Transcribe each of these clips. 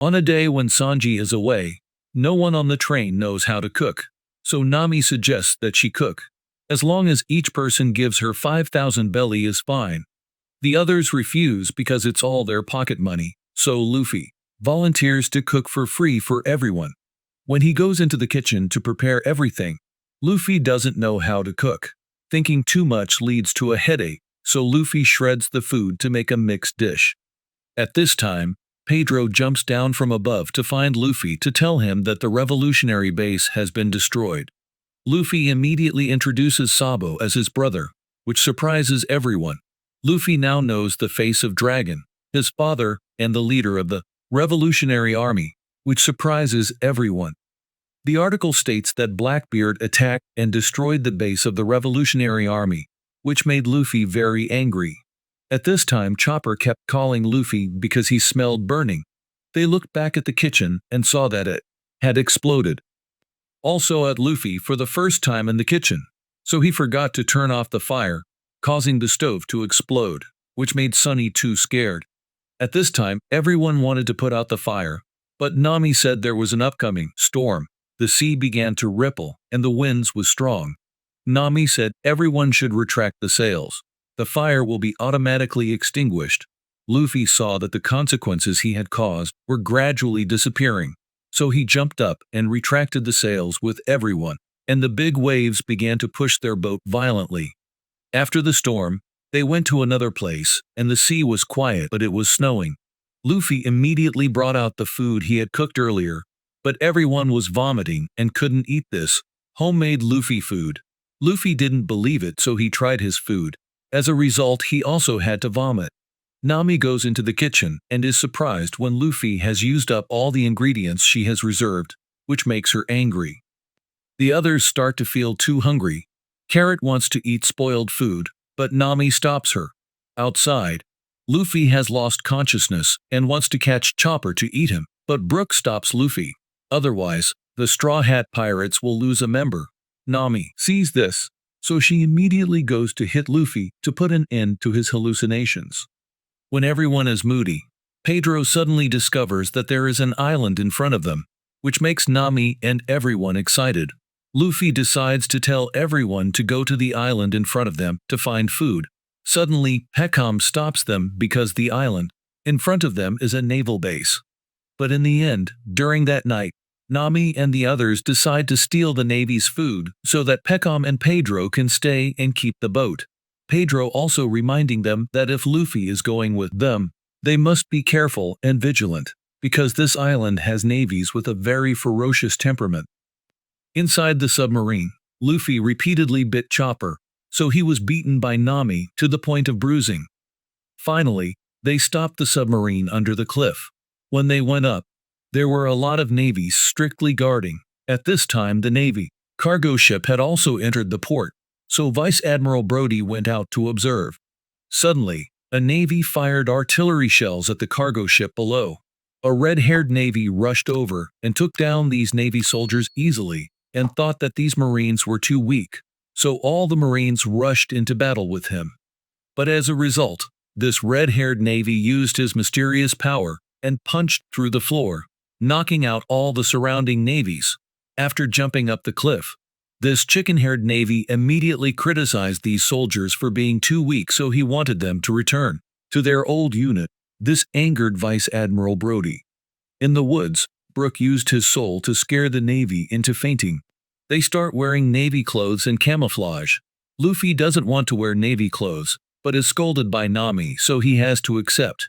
On a day when Sanji is away, no one on the train knows how to cook, so Nami suggests that she cook. As long as each person gives her 5,000 belly is fine. The others refuse because it's all their pocket money, so Luffy volunteers to cook for free for everyone. When he goes into the kitchen to prepare everything, Luffy doesn't know how to cook. Thinking too much leads to a headache, so Luffy shreds the food to make a mixed dish. At this time, Pedro jumps down from above to find Luffy to tell him that the revolutionary base has been destroyed. Luffy immediately introduces Sabo as his brother, which surprises everyone. Luffy now knows the face of Dragon, his father, and the leader of the Revolutionary Army, which surprises everyone. The article states that Blackbeard attacked and destroyed the base of the Revolutionary Army, which made Luffy very angry. At this time, Chopper kept calling Luffy because he smelled burning. They looked back at the kitchen and saw that it had exploded. Also at Luffy for the first time in the kitchen, so he forgot to turn off the fire, causing the stove to explode, which made Sunny too scared. At this time, everyone wanted to put out the fire, but Nami said there was an upcoming storm. The sea began to ripple, and the winds was strong. Nami said everyone should retract the sails. The fire will be automatically extinguished. Luffy saw that the consequences he had caused were gradually disappearing, so he jumped up and retracted the sails with everyone, and the big waves began to push their boat violently. After the storm, they went to another place, and the sea was quiet but it was snowing. Luffy immediately brought out the food he had cooked earlier, but everyone was vomiting and couldn't eat this homemade Luffy food. Luffy didn't believe it, so he tried his food. As a result, he also had to vomit. Nami goes into the kitchen and is surprised when Luffy has used up all the ingredients she has reserved, which makes her angry. The others start to feel too hungry. Carrot wants to eat spoiled food, but Nami stops her. Outside, Luffy has lost consciousness and wants to catch Chopper to eat him, but Brook stops Luffy. Otherwise, the Straw Hat Pirates will lose a member. Nami sees this, so she immediately goes to hit Luffy to put an end to his hallucinations. When everyone is moody, Pedro suddenly discovers that there is an island in front of them, which makes Nami and everyone excited. Luffy decides to tell everyone to go to the island in front of them to find food. Suddenly, Peckham stops them because the island in front of them is a naval base. But in the end, during that night, Nami and the others decide to steal the Navy's food so that Peckham and Pedro can stay and keep the boat. Pedro also reminding them that if Luffy is going with them, they must be careful and vigilant, because this island has navies with a very ferocious temperament. Inside the submarine, Luffy repeatedly bit Chopper, so he was beaten by Nami to the point of bruising. Finally, they stopped the submarine under the cliff. When they went up, there were a lot of navies strictly guarding. At this time, the Navy cargo ship had also entered the port, so Vice Admiral Brody went out to observe. Suddenly, a Navy fired artillery shells at the cargo ship below. A red-haired Navy rushed over and took down these Navy soldiers easily and thought that these Marines were too weak, so all the Marines rushed into battle with him. But as a result, this red-haired Navy used his mysterious power and punched through the floor, knocking out all the surrounding navies. After jumping up the cliff, this chicken-haired Navy immediately criticized these soldiers for being too weak, so he wanted them to return to their old unit. This angered Vice Admiral Brody. In the woods, Brook used his soul to scare the Navy into fainting. They start wearing Navy clothes and camouflage. Luffy doesn't want to wear Navy clothes, but is scolded by Nami, so he has to accept.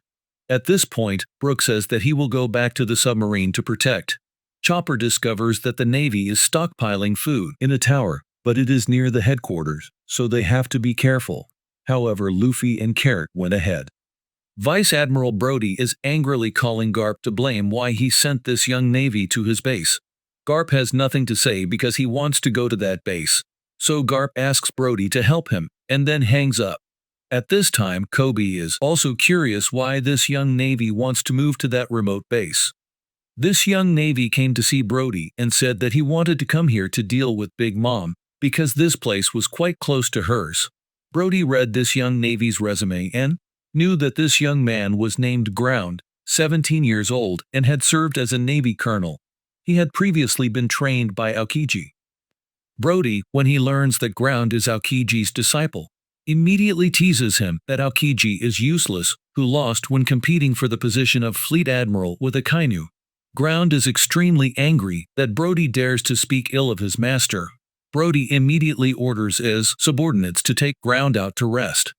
At this point, Brook says that he will go back to the submarine to protect. Chopper discovers that the Navy is stockpiling food in a tower, but it is near the headquarters, so they have to be careful. However, Luffy and Carrot went ahead. Vice Admiral Brody is angrily calling Garp to blame why he sent this young Navy to his base. Garp has nothing to say because he wants to go to that base, so Garp asks Brody to help him, and then hangs up. At this time, Kobe is also curious why this young Navy wants to move to that remote base. This young Navy came to see Brody and said that he wanted to come here to deal with Big Mom, because this place was quite close to hers. Brody read this young Navy's resume and knew that this young man was named Ground, 17 years old, and had served as a Navy colonel. He had previously been trained by Aokiji. Brody, when he learns that Ground is Aokiji's disciple, immediately teases him that Aokiji is useless, who lost when competing for the position of Fleet Admiral with a Kainu. Ground is extremely angry that Brody dares to speak ill of his master. Brody immediately orders his subordinates to take Ground out to rest.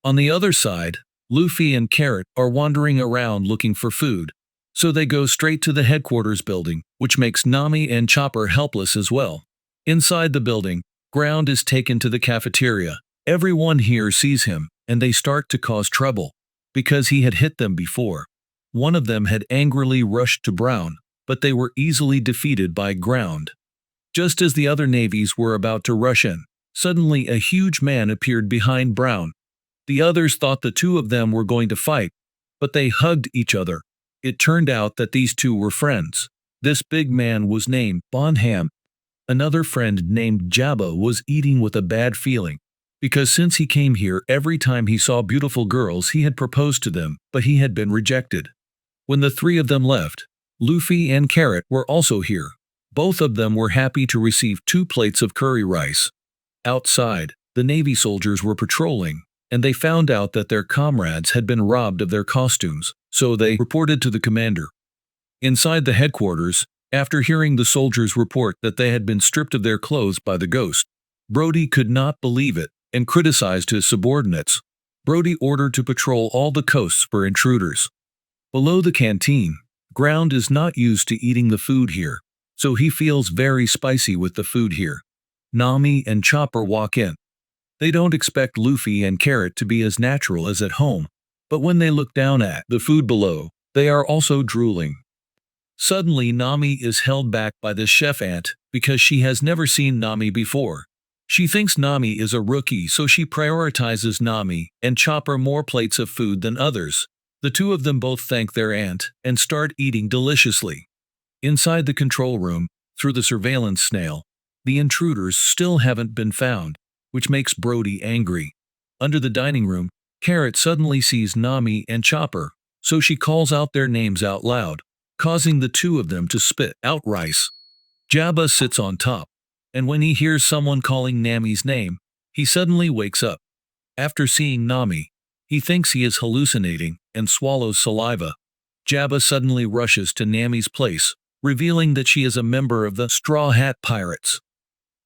On the other side, Luffy and Carrot are wandering around looking for food, so they go straight to the headquarters building, which makes Nami and Chopper helpless as well. Inside the building, Ground is taken to the cafeteria. Everyone here sees him, and they start to cause trouble, because he had hit them before. One of them had angrily rushed to Brown, but they were easily defeated by Ground. Just as the other navies were about to rush in, suddenly a huge man appeared behind Brown. The others thought the two of them were going to fight, but they hugged each other. It turned out that these two were friends. This big man was named Bonham. Another friend named Jabba was eating with a bad feeling, because since he came here every time he saw beautiful girls he had proposed to them, but he had been rejected. When the three of them left, Luffy and Carrot were also here. Both of them were happy to receive 2 plates of curry rice. Outside, the Navy soldiers were patrolling, and they found out that their comrades had been robbed of their costumes, so they reported to the commander. Inside the headquarters, after hearing the soldiers report that they had been stripped of their clothes by the ghost, Brody could not believe it and criticized his subordinates. Brody ordered to patrol all the coasts for intruders. Below the canteen, Ground is not used to eating the food here, so he feels very spicy with the food here. Nami and Chopper walk in. They don't expect Luffy and Carrot to be as natural as at home, but when they look down at the food below, they are also drooling. Suddenly Nami is held back by the chef ant because she has never seen Nami before. She thinks Nami is a rookie, so she prioritizes Nami and Chopper more plates of food than others. The two of them both thank their aunt and start eating deliciously. Inside the control room, through the surveillance snail, the intruders still haven't been found, which makes Brody angry. Under the dining room, Carrot suddenly sees Nami and Chopper, so she calls out their names out loud, causing the two of them to spit out rice. Jabba sits on top, and when he hears someone calling Nami's name, he suddenly wakes up. After seeing Nami, he thinks he is hallucinating and swallows saliva. Jabba suddenly rushes to Nami's place, revealing that she is a member of the Straw Hat Pirates.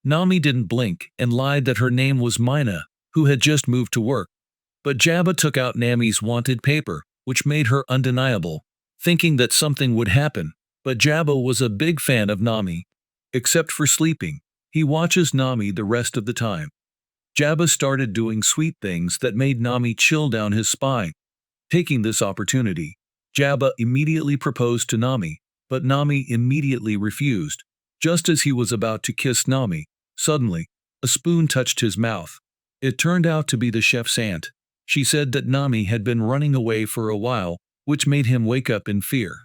Nami didn't blink and lied that her name was Mina, who had just moved to work. But Jabba took out Nami's wanted paper, which made her undeniable, thinking that something would happen. But Jabba was a big fan of Nami. Except for sleeping, he watches Nami the rest of the time. Jabba started doing sweet things that made Nami chill down his spine. Taking this opportunity, Jabba immediately proposed to Nami, but Nami immediately refused. Just as he was about to kiss Nami, suddenly, a spoon touched his mouth. It turned out to be the chef's aunt. She said that Nami had been running away for a while, which made him wake up in fear.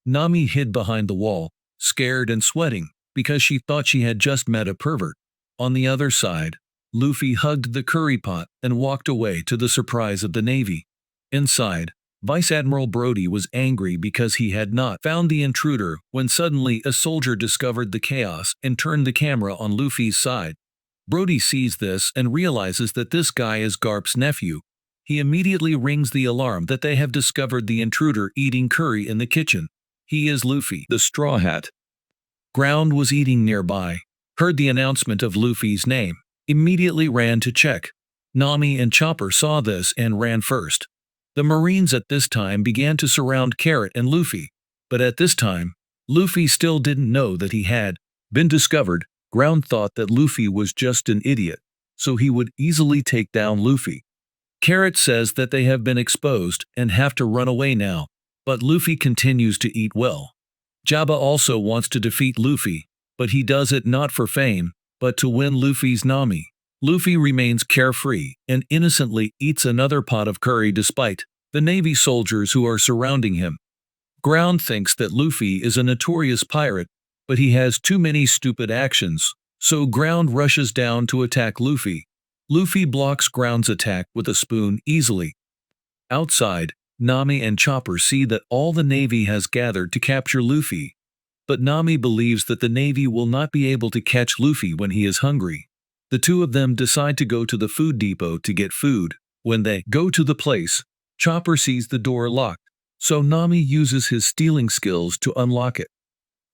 Nami hid behind the wall, scared and sweating, because she thought she had just met a pervert. On the other side, Luffy hugged the curry pot and walked away to the surprise of the Navy. Inside, Vice Admiral Brody was angry because he had not found the intruder when suddenly a soldier discovered the chaos and turned the camera on Luffy's side. Brody sees this and realizes that this guy is Garp's nephew. He immediately rings the alarm that they have discovered the intruder eating curry in the kitchen. He is Luffy, the Straw Hat. Ground was eating nearby, heard the announcement of Luffy's name, immediately ran to check. Nami and Chopper saw this and ran first. The Marines at this time began to surround Carrot and Luffy, but at this time, Luffy still didn't know that he had been discovered. Ground thought that Luffy was just an idiot, so he would easily take down Luffy. Carrot says that they have been exposed and have to run away now, but Luffy continues to eat well. Jabba also wants to defeat Luffy, but he does it not for fame, but to win Luffy's Nami. Luffy remains carefree and innocently eats another pot of curry despite the Navy soldiers who are surrounding him. Ground thinks that Luffy is a notorious pirate, but he has too many stupid actions, so Ground rushes down to attack Luffy. Luffy blocks Ground's attack with a spoon easily. Outside, Nami and Chopper see that all the Navy has gathered to capture Luffy. But Nami believes that the Navy will not be able to catch Luffy when he is hungry. The two of them decide to go to the food depot to get food. When they go to the place, Chopper sees the door locked, so Nami uses his stealing skills to unlock it.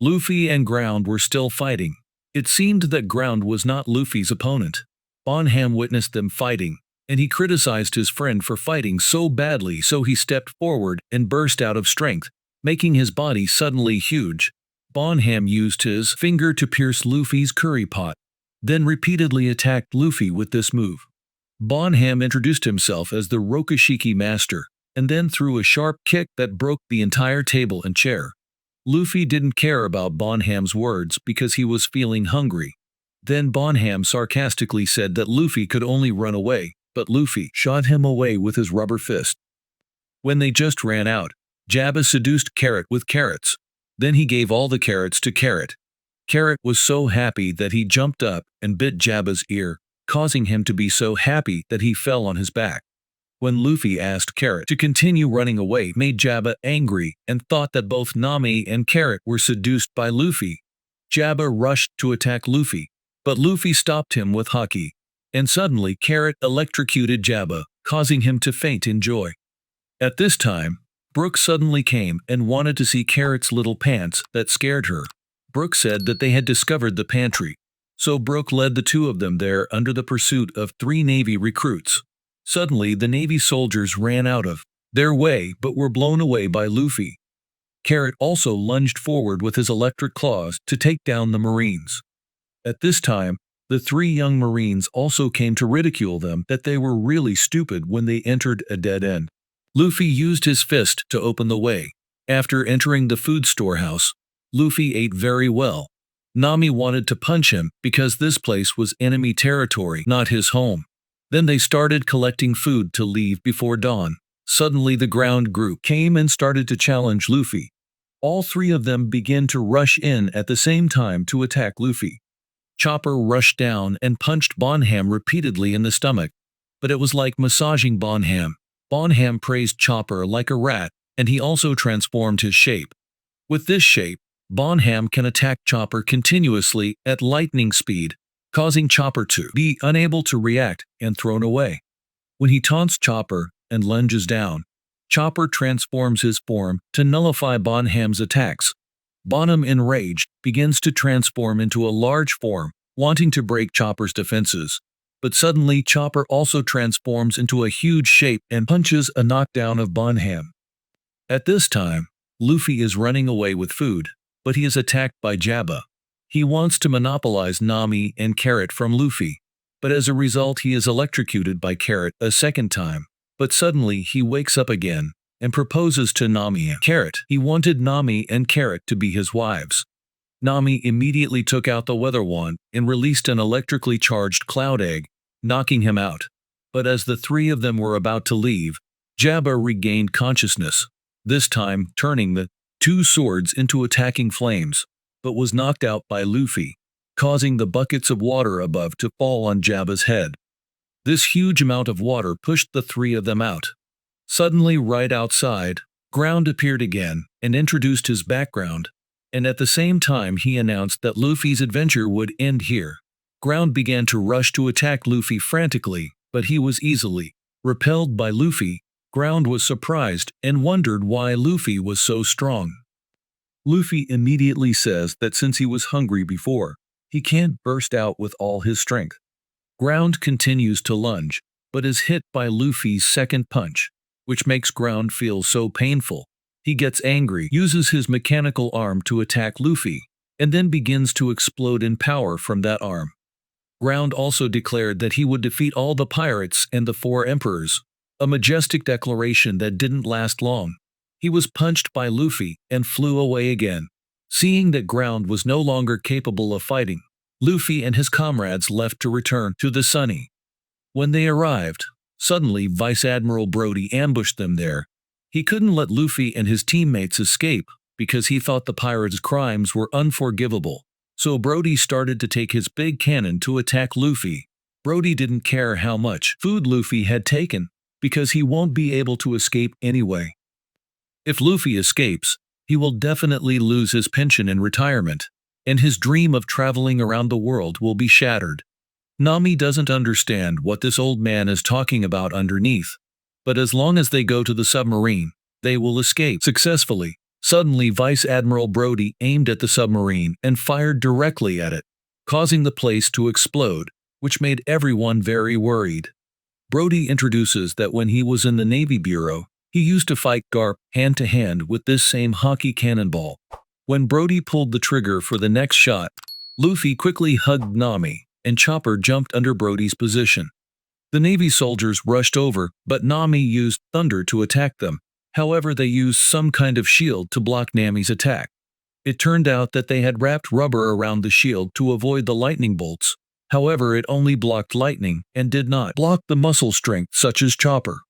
Luffy and Ground were still fighting. It seemed that Ground was not Luffy's opponent. Bonham witnessed them fighting, and he criticized his friend for fighting so badly, so he stepped forward and burst out of strength, making his body suddenly huge. Bonham used his finger to pierce Luffy's curry pot, then repeatedly attacked Luffy with this move. Bonham introduced himself as the Rokushiki Master, and then threw a sharp kick that broke the entire table and chair. Luffy didn't care about Bonham's words because he was feeling hungry. Then Bonham sarcastically said that Luffy could only run away, but Luffy shot him away with his rubber fist. When they just ran out, Jabba seduced Carrot with carrots. Then he gave all the carrots to Carrot. Carrot was so happy that he jumped up and bit Jabba's ear, causing him to be so happy that he fell on his back. When Luffy asked Carrot to continue running away, made Jabba angry and thought that both Nami and Carrot were seduced by Luffy. Jabba rushed to attack Luffy, but Luffy stopped him with haki, and suddenly Carrot electrocuted Jabba, causing him to faint in joy. At this time, Brooke suddenly came and wanted to see Carrot's little pants that scared her. Brooke said that they had discovered the pantry, so Brooke led the two of them there under the pursuit of 3 Navy recruits. Suddenly, the Navy soldiers ran out of their way but were blown away by Luffy. Carrot also lunged forward with his electric claws to take down the Marines. At this time, the 3 young Marines also came to ridicule them that they were really stupid when they entered a dead end. Luffy used his fist to open the way. After entering the food storehouse, Luffy ate very well. Nami wanted to punch him because this place was enemy territory, not his home. Then they started collecting food to leave before dawn. Suddenly the ground group came and started to challenge Luffy. All 3 of them began to rush in at the same time to attack Luffy. Chopper rushed down and punched Bonham repeatedly in the stomach, but it was like massaging Bonham. Bonham praised Chopper like a rat, and he also transformed his shape. With this shape, Bonham can attack Chopper continuously at lightning speed, causing Chopper to be unable to react and thrown away. When he taunts Chopper and lunges down, Chopper transforms his form to nullify Bonham's attacks. Bonham, enraged, begins to transform into a large form, wanting to break Chopper's defenses. But suddenly Chopper also transforms into a huge shape and punches a knockdown of Bonham. At this time, Luffy is running away with food, but he is attacked by Jabba. He wants to monopolize Nami and Carrot from Luffy, but as a result he is electrocuted by Carrot a second time. But suddenly he wakes up again and proposes to Nami and Carrot. He wanted Nami and Carrot to be his wives. Nami immediately took out the weather wand and released an electrically charged cloud egg, knocking him out. But as the 3 of them were about to leave, Jabba regained consciousness, this time turning the 2 swords into attacking flames, but was knocked out by Luffy, causing the buckets of water above to fall on Jabba's head. This huge amount of water pushed the 3 of them out. Suddenly, right outside, Ground appeared again and introduced his background, and at the same time he announced that Luffy's adventure would end here. Ground began to rush to attack Luffy frantically, but he was easily repelled by Luffy. Ground was surprised and wondered why Luffy was so strong. Luffy immediately says that since he was hungry before, he can't burst out with all his strength. Ground continues to lunge, but is hit by Luffy's second punch, which makes Ground feel so painful. He gets angry, uses his mechanical arm to attack Luffy, and then begins to explode in power from that arm. Ground also declared that he would defeat all the pirates and the 4 emperors, a majestic declaration that didn't last long. He was punched by Luffy and flew away again. Seeing that Ground was no longer capable of fighting, Luffy and his comrades left to return to the Sunny. When they arrived, suddenly Vice Admiral Brody ambushed them there. He couldn't let Luffy and his teammates escape because he thought the pirates' crimes were unforgivable. So Brody started to take his big cannon to attack Luffy. Brody didn't care how much food Luffy had taken. because he won't be able to escape anyway. If Luffy escapes, he will definitely lose his pension in retirement, and his dream of traveling around the world will be shattered. Nami doesn't understand what this old man is talking about underneath, but as long as they go to the submarine, they will escape successfully. Suddenly, Vice Admiral Brody aimed at the submarine and fired directly at it, causing the place to explode, which made everyone very worried. Brody introduces that when he was in the Navy Bureau, he used to fight Garp hand-to-hand with this same hockey cannonball. When Brody pulled the trigger for the next shot, Luffy quickly hugged Nami, and Chopper jumped under Brody's position. The Navy soldiers rushed over, but Nami used thunder to attack them. However, they used some kind of shield to block Nami's attack. It turned out that they had wrapped rubber around the shield to avoid the lightning bolts. However, it only blocked lightning and did not block the muscle strength such as Chopper.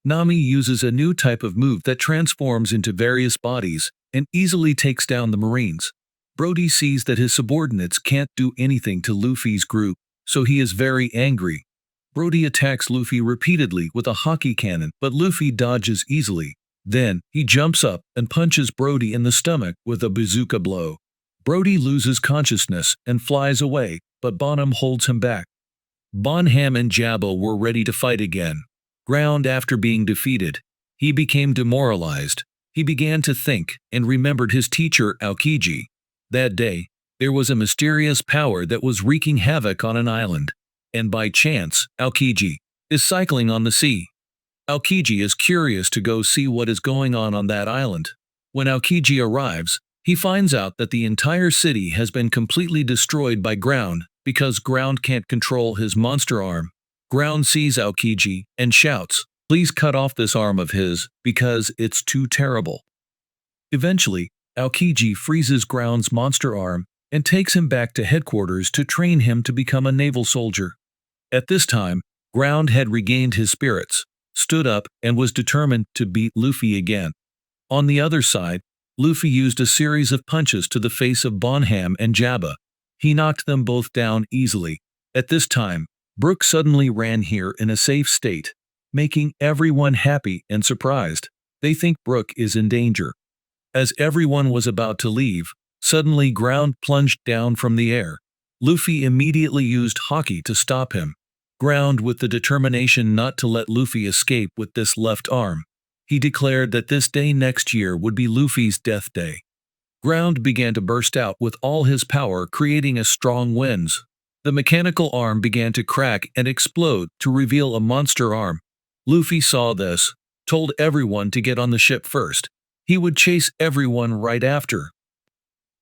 Nami uses a new type of move that transforms into various bodies and easily takes down the Marines. Brody sees that his subordinates can't do anything to Luffy's group, so he is very angry. Brody attacks Luffy repeatedly with a hockey cannon, but Luffy dodges easily. Then, he jumps up and punches Brody in the stomach with a bazooka blow. Brody loses consciousness and flies away, but Bonham holds him back. Bonham and Jabba were ready to fight again. Ground after being defeated, he became demoralized. He began to think and remembered his teacher Aokiji. That day, there was a mysterious power that was wreaking havoc on an island. And by chance, Aokiji is cycling on the sea. Aokiji is curious to go see what is going on that island. When Aokiji arrives, he finds out that the entire city has been completely destroyed by Ground because Ground can't control his monster arm. Ground sees Aokiji and shouts, "Please cut off this arm of his because it's too terrible." Eventually, Aokiji freezes Ground's monster arm and takes him back to headquarters to train him to become a naval soldier. At this time, Ground had regained his spirits, stood up, and was determined to beat Luffy again. On the other side, Luffy used a series of punches to the face of Bonham and Jabba. He knocked them both down easily. At this time, Brook suddenly ran here in a safe state, making everyone happy and surprised. They think Brook is in danger. As everyone was about to leave, suddenly Ground plunged down from the air. Luffy immediately used Haki to stop him. Ground with the determination not to let Luffy escape with this left arm. He declared that this day next year would be Luffy's death day. Ground began to burst out with all his power, creating a strong winds. The mechanical arm began to crack and explode to reveal a monster arm. Luffy saw this, told everyone to get on the ship first. He would chase everyone right after.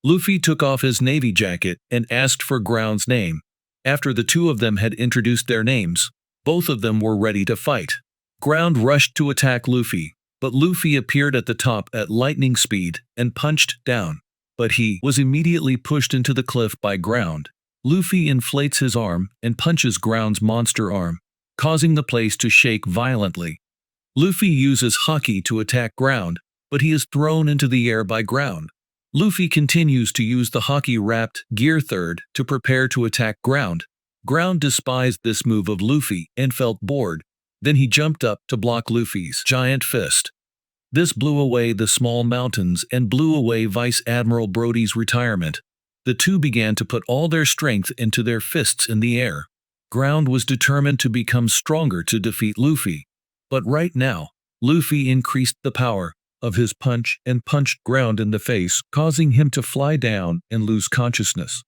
Luffy took off his navy jacket and asked for Ground's name. After the two of them had introduced their names, both of them were ready to fight. Ground rushed to attack Luffy, but Luffy appeared at the top at lightning speed and punched down. But he was immediately pushed into the cliff by Ground. Luffy inflates his arm and punches Ground's monster arm, causing the place to shake violently. Luffy uses Haki to attack Ground, but he is thrown into the air by Ground. Luffy continues to use the Haki-wrapped Gear Third to prepare to attack Ground. Ground despised this move of Luffy and felt bored. Then he jumped up to block Luffy's giant fist. This blew away the small mountains and blew away Vice Admiral Brody's retirement. The two began to put all their strength into their fists in the air. Ground was determined to become stronger to defeat Luffy. But right now, Luffy increased the power of his punch and punched Ground in the face, causing him to fly down and lose consciousness.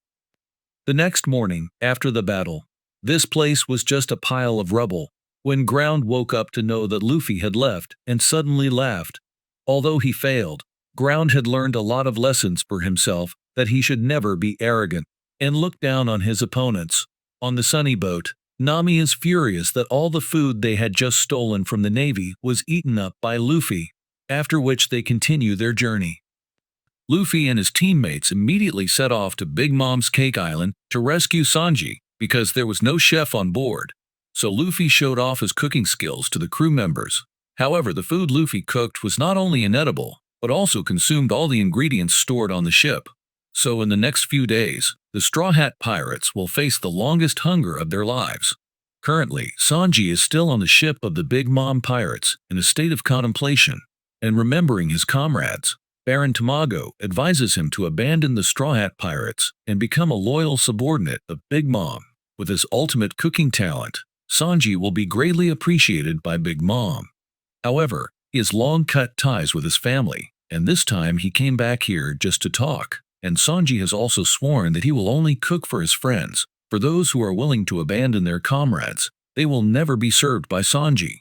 The next morning, after the battle, this place was just a pile of rubble. When Ground woke up to know that Luffy had left and suddenly laughed. Although he failed, Ground had learned a lot of lessons for himself, that he should never be arrogant and look down on his opponents. On the sunny boat, Nami is furious that all the food they had just stolen from the Navy was eaten up by Luffy, after which they continue their journey. Luffy and his teammates immediately set off to Big Mom's Cake Island to rescue Sanji because there was no chef on board. So Luffy showed off his cooking skills to the crew members. However, the food Luffy cooked was not only inedible, but also consumed all the ingredients stored on the ship. So in the next few days, the Straw Hat Pirates will face the longest hunger of their lives. Currently, Sanji is still on the ship of the Big Mom pirates in a state of contemplation and remembering his comrades. Baron Tamago advises him to abandon the Straw Hat Pirates and become a loyal subordinate of Big Mom. With his ultimate cooking talent, Sanji will be greatly appreciated by Big Mom. However, he has long cut ties with his family, and this time he came back here just to talk. And Sanji has also sworn that he will only cook for his friends. For those who are willing to abandon their comrades, they will never be served by Sanji.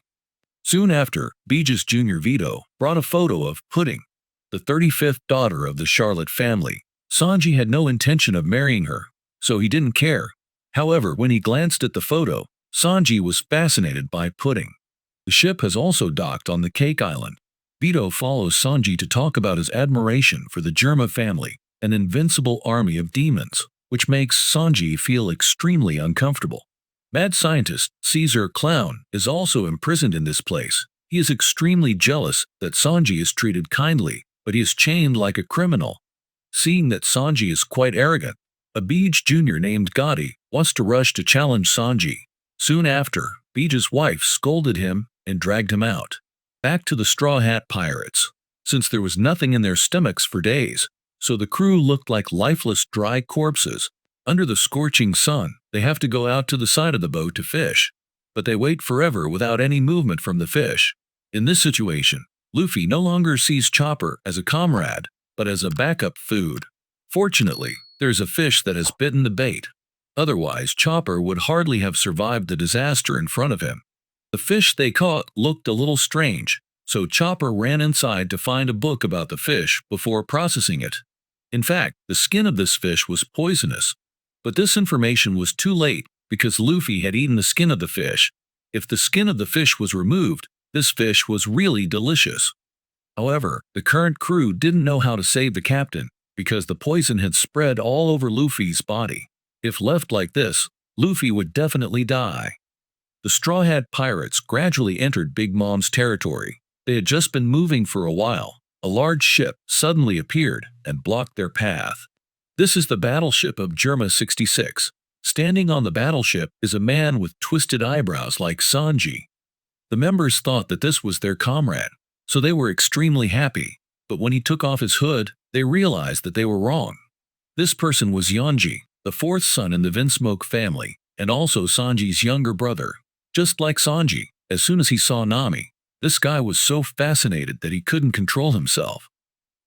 Soon after, Beegis Jr. Vito brought a photo of Pudding, the 35th daughter of the Charlotte family. Sanji had no intention of marrying her, so he didn't care. However, when he glanced at the photo, Sanji was fascinated by Pudding. The ship has also docked on the Cake Island. Vito follows Sanji to talk about his admiration for the Germa family, an invincible army of demons, which makes Sanji feel extremely uncomfortable. Mad scientist Caesar Clown is also imprisoned in this place. He is extremely jealous that Sanji is treated kindly, but he is chained like a criminal. Seeing that Sanji is quite arrogant, a Beej Jr. named Gotti wants to rush to challenge Sanji. Soon after, Beej's wife scolded him and dragged him out. Back to the Straw Hat Pirates. Since there was nothing in their stomachs for days, so the crew looked like lifeless dry corpses. Under the scorching sun, they have to go out to the side of the boat to fish. But they wait forever without any movement from the fish. In this situation, Luffy no longer sees Chopper as a comrade, but as a backup food. Fortunately, there's a fish that has bitten the bait. Otherwise, Chopper would hardly have survived the disaster in front of him. The fish they caught looked a little strange, so Chopper ran inside to find a book about the fish before processing it. In fact, the skin of this fish was poisonous. But this information was too late because Luffy had eaten the skin of the fish. If the skin of the fish was removed, this fish was really delicious. However, the current crew didn't know how to save the captain because the poison had spread all over Luffy's body. If left like this, Luffy would definitely die. The Straw Hat Pirates gradually entered Big Mom's territory. They had just been moving for a while. A large ship suddenly appeared and blocked their path. This is the battleship of Germa 66. Standing on the battleship is a man with twisted eyebrows like Sanji. The members thought that this was their comrade, so they were extremely happy. But when he took off his hood, they realized that they were wrong. This person was Yonji, the fourth son in the Vinsmoke family, and also Sanji's younger brother. Just like Sanji, as soon as he saw Nami, this guy was so fascinated that he couldn't control himself.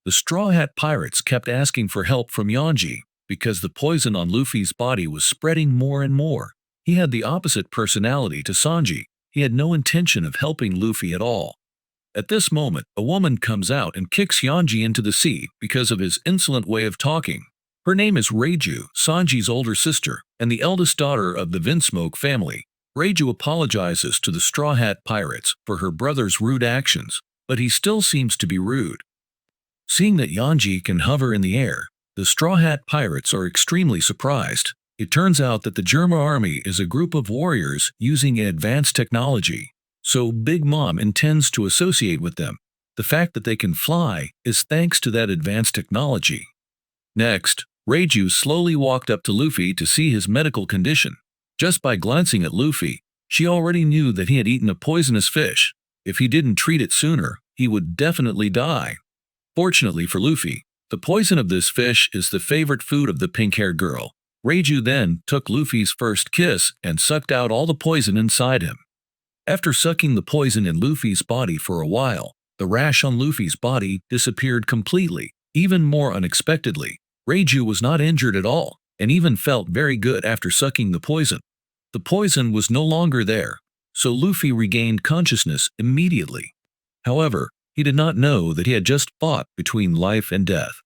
The Straw Hat Pirates kept asking for help from Yonji because the poison on Luffy's body was spreading more and more. He had the opposite personality to Sanji. He had no intention of helping Luffy at all. At this moment, a woman comes out and kicks Yonji into the sea because of his insolent way of talking. Her name is Reiju, Sanji's older sister, and the eldest daughter of the Vinsmoke family. Reiju apologizes to the Straw Hat Pirates for her brother's rude actions, but he still seems to be rude. Seeing that Yonji can hover in the air, the Straw Hat Pirates are extremely surprised. It turns out that the Germa army is a group of warriors using advanced technology, so Big Mom intends to associate with them. The fact that they can fly is thanks to that advanced technology. Next, Reiju slowly walked up to Luffy to see his medical condition. Just by glancing at Luffy, she already knew that he had eaten a poisonous fish. If he didn't treat it sooner, he would definitely die. Fortunately for Luffy, the poison of this fish is the favorite food of the pink-haired girl. Reiju then took Luffy's first kiss and sucked out all the poison inside him. After sucking the poison in Luffy's body for a while, the rash on Luffy's body disappeared completely. Even more unexpectedly, Reiju was not injured at all, and even felt very good after sucking the poison. The poison was no longer there, so Luffy regained consciousness immediately. However, he did not know that he had just fought between life and death.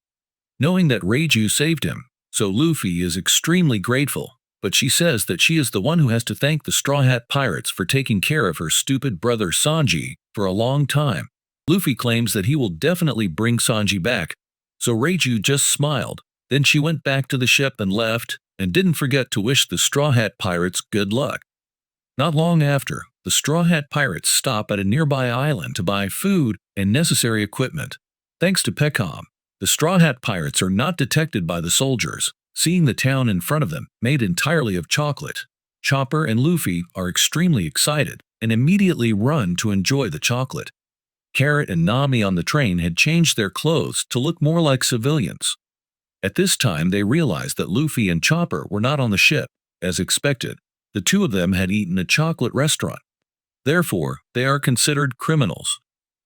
Knowing that Reiju saved him, so Luffy is extremely grateful, but she says that she is the one who has to thank the Straw Hat Pirates for taking care of her stupid brother Sanji for a long time. Luffy claims that he will definitely bring Sanji back, so Reiju just smiled. Then she went back to the ship and left, and didn't forget to wish the Straw Hat Pirates good luck. Not long after, the Straw Hat Pirates stop at a nearby island to buy food and necessary equipment. Thanks to Peckham, the Straw Hat Pirates are not detected by the soldiers, seeing the town in front of them made entirely of chocolate. Chopper and Luffy are extremely excited and immediately run to enjoy the chocolate. Carrot and Nami on the train had changed their clothes to look more like civilians. At this time they realized that Luffy and Chopper were not on the ship. As expected, the two of them had eaten a chocolate restaurant. Therefore, they are considered criminals.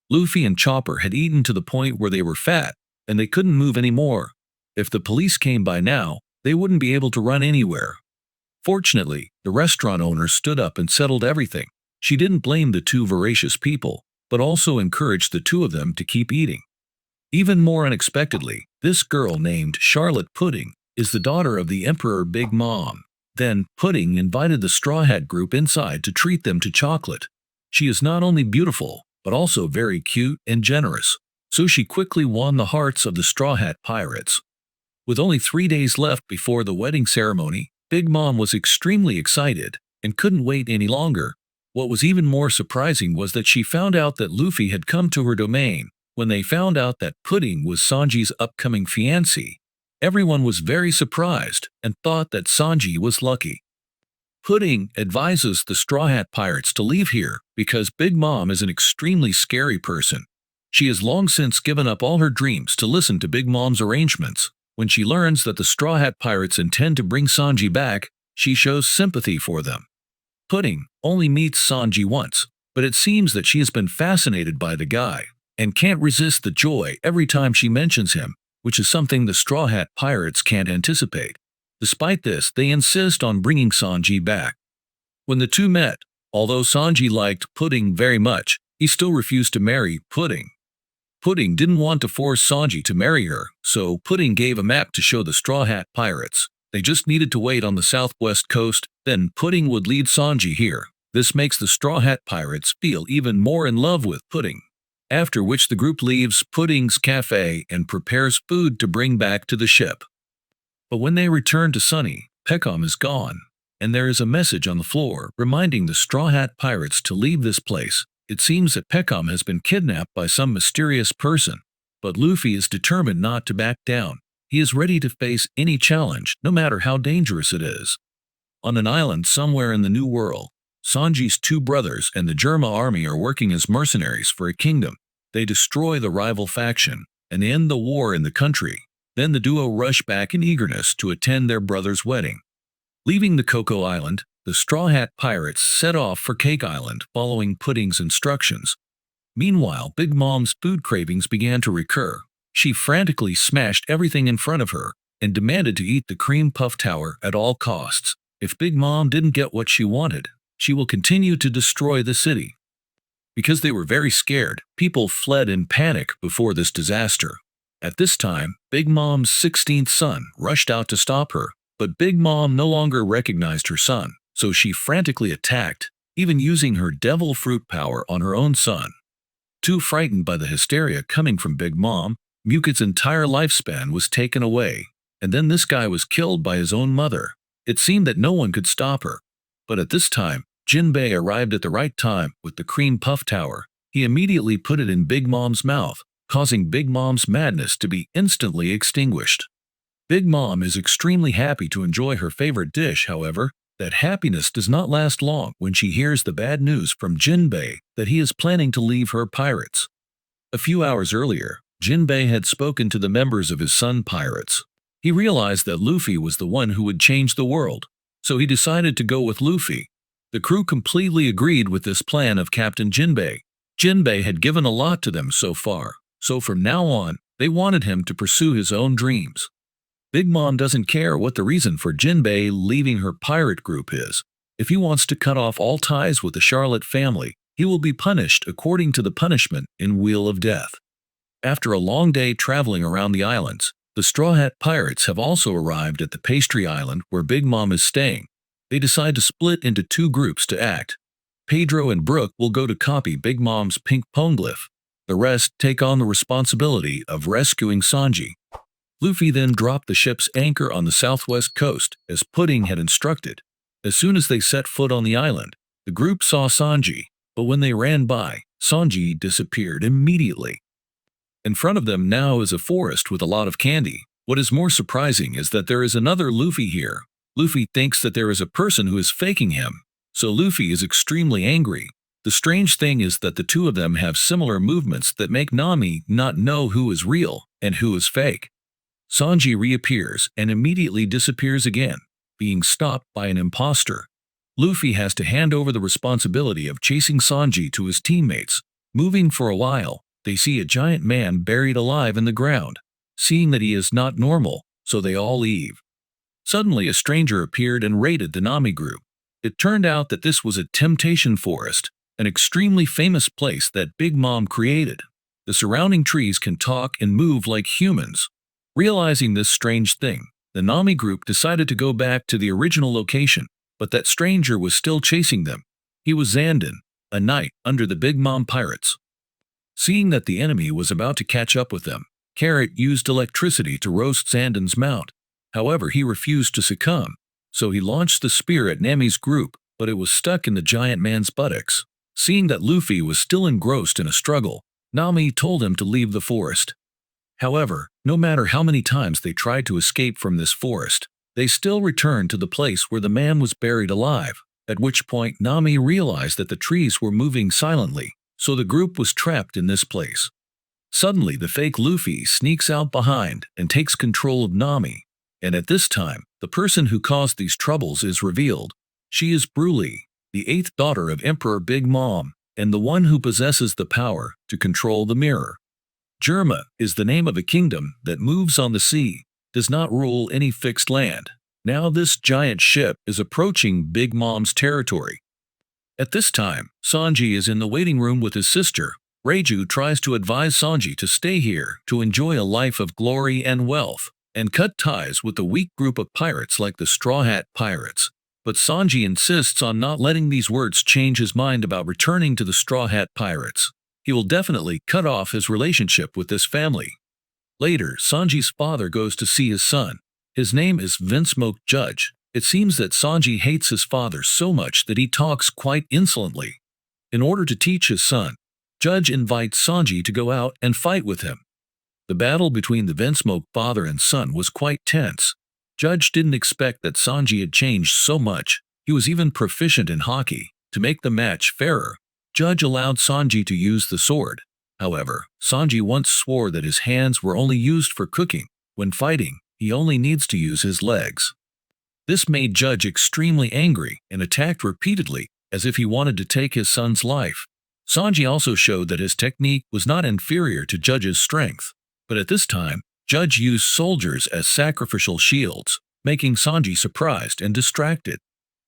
Luffy and Chopper had eaten to the point where they were fat, and they couldn't move anymore. If the police came by now, they wouldn't be able to run anywhere. Fortunately, the restaurant owner stood up and settled everything. She didn't blame the two voracious people, but also encouraged the two of them to keep eating. Even more unexpectedly, this girl named Charlotte Pudding is the daughter of the Emperor Big Mom. Then, Pudding invited the Straw Hat group inside to treat them to chocolate. She is not only beautiful, but also very cute and generous, so she quickly won the hearts of the Straw Hat pirates. With only 3 days left before the wedding ceremony, Big Mom was extremely excited and couldn't wait any longer. What was even more surprising was that she found out that Luffy had come to her domain. When they found out that Pudding was Sanji's upcoming fiancé, everyone was very surprised and thought that Sanji was lucky. Pudding advises the Straw Hat Pirates to leave here because Big Mom is an extremely scary person. She has long since given up all her dreams to listen to Big Mom's arrangements. When she learns that the Straw Hat Pirates intend to bring Sanji back, she shows sympathy for them. Pudding only meets Sanji once, but it seems that she has been fascinated by the guy and can't resist the joy every time she mentions him, which is something the Straw Hat Pirates can't anticipate. Despite this, they insist on bringing Sanji back. When the two met, although Sanji liked Pudding very much, he still refused to marry Pudding. Pudding didn't want to force Sanji to marry her, so Pudding gave a map to show the Straw Hat Pirates. They just needed to wait on the southwest coast, then Pudding would lead Sanji here. This makes the Straw Hat Pirates feel even more in love with Pudding. After which the group leaves Pudding's cafe and prepares food to bring back to the ship. But when they return to Sunny, Peckham is gone, and there is a message on the floor reminding the Straw Hat Pirates to leave this place. It seems that Peckham has been kidnapped by some mysterious person, but Luffy is determined not to back down. He is ready to face any challenge, no matter how dangerous it is. On an island somewhere in the New World, Sanji's two brothers and the Germa army are working as mercenaries for a kingdom. They destroy the rival faction and end the war in the country. Then the duo rush back in eagerness to attend their brother's wedding. Leaving the Cocoa Island, the Straw Hat Pirates set off for Cake Island following Pudding's instructions. Meanwhile, Big Mom's food cravings began to recur. She frantically smashed everything in front of her and demanded to eat the cream puff tower at all costs. If Big Mom didn't get what she wanted, she will continue to destroy the city. Because they were very scared, people fled in panic before this disaster. At this time, Big Mom's 16th son rushed out to stop her, but Big Mom no longer recognized her son, so she frantically attacked, even using her devil fruit power on her own son. Too frightened by the hysteria coming from Big Mom, Mukid's entire lifespan was taken away, and then this guy was killed by his own mother. It seemed that no one could stop her. But at this time, Jinbei arrived at the right time with the cream puff tower. He immediately put it in Big Mom's mouth, causing Big Mom's madness to be instantly extinguished. Big Mom is extremely happy to enjoy her favorite dish, however, that happiness does not last long when she hears the bad news from Jinbei that he is planning to leave her pirates. A few hours earlier, Jinbei had spoken to the members of his Sun Pirates. He realized that Luffy was the one who would change the world, so he decided to go with Luffy. The crew completely agreed with this plan of Captain Jinbei. Jinbei had given a lot to them so far, so from now on, they wanted him to pursue his own dreams. Big Mom doesn't care what the reason for Jinbei leaving her pirate group is. If he wants to cut off all ties with the Charlotte family, he will be punished according to the punishment in Wheel of Death. After a long day traveling around the islands, the Straw Hat Pirates have also arrived at the Pastry Island where Big Mom is staying. They decide to split into two groups to act. Pedro and Brook will go to copy Big Mom's pink poneglyph. The rest take on the responsibility of rescuing Sanji. Luffy then dropped the ship's anchor on the southwest coast, as Pudding had instructed. As soon as they set foot on the island, the group saw Sanji, but when they ran by, Sanji disappeared immediately. In front of them now is a forest with a lot of candy. What is more surprising is that there is another Luffy here. Luffy thinks that there is a person who is faking him, so Luffy is extremely angry. The strange thing is that the two of them have similar movements that make Nami not know who is real and who is fake. Sanji reappears and immediately disappears again, being stopped by an imposter. Luffy has to hand over the responsibility of chasing Sanji to his teammates. Moving for a while, they see a giant man buried alive in the ground. Seeing that he is not normal, so they all leave. Suddenly a stranger appeared and raided the Nami group. It turned out that this was a temptation forest, an extremely famous place that Big Mom created. The surrounding trees can talk and move like humans. Realizing this strange thing, the Nami group decided to go back to the original location, but that stranger was still chasing them. He was Xandon, a knight under the Big Mom pirates. Seeing that the enemy was about to catch up with them, Carrot used electricity to roast Xandon's mount. However, he refused to succumb, so he launched the spear at Nami's group, but it was stuck in the giant man's buttocks. Seeing that Luffy was still engrossed in a struggle, Nami told him to leave the forest. However, no matter how many times they tried to escape from this forest, they still returned to the place where the man was buried alive, at which point Nami realized that the trees were moving silently, so the group was trapped in this place. Suddenly, the fake Luffy sneaks out behind and takes control of Nami, and at this time, the person who caused these troubles is revealed. She is Broly, the 8th daughter of Emperor Big Mom, and the one who possesses the power to control the mirror. Germa is the name of a kingdom that moves on the sea, does not rule any fixed land. Now this giant ship is approaching Big Mom's territory. At this time, Sanji is in the waiting room with his sister. Reiju tries to advise Sanji to stay here to enjoy a life of glory and wealth, and cut ties with the weak group of pirates like the Straw Hat Pirates. But Sanji insists on not letting these words change his mind about returning to the Straw Hat Pirates. He will definitely cut off his relationship with this family. Later, Sanji's father goes to see his son. His name is Vinsmoke Judge. It seems that Sanji hates his father so much that he talks quite insolently. In order to teach his son, Judge invites Sanji to go out and fight with him. The battle between the Vinsmoke father and son was quite tense. Judge didn't expect that Sanji had changed so much. He was even proficient in hockey. To make the match fairer, Judge allowed Sanji to use the sword. However, Sanji once swore that his hands were only used for cooking. When fighting, he only needs to use his legs. This made Judge extremely angry and attacked repeatedly, as if he wanted to take his son's life. Sanji also showed that his technique was not inferior to Judge's strength, but at this time, Judge used soldiers as sacrificial shields, making Sanji surprised and distracted.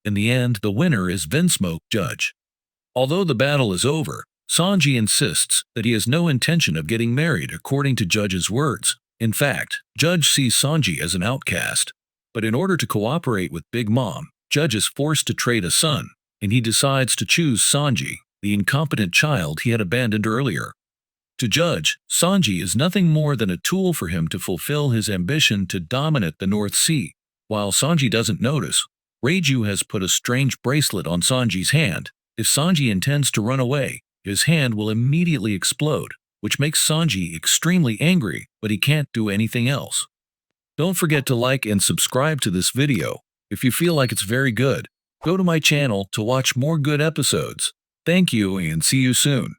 In the end, the winner is Vinsmoke Judge. Although the battle is over, Sanji insists that he has no intention of getting married according to Judge's words. In fact, Judge sees Sanji as an outcast. But in order to cooperate with Big Mom, Judge is forced to trade a son, and he decides to choose Sanji, the incompetent child he had abandoned earlier. To Judge, Sanji is nothing more than a tool for him to fulfill his ambition to dominate the North Sea. While Sanji doesn't notice, Reiju has put a strange bracelet on Sanji's hand. If Sanji intends to run away, his hand will immediately explode, which makes Sanji extremely angry, but he can't do anything else. Don't forget to like and subscribe to this video. If you feel like it's very good, go to my channel to watch more good episodes. Thank you and see you soon.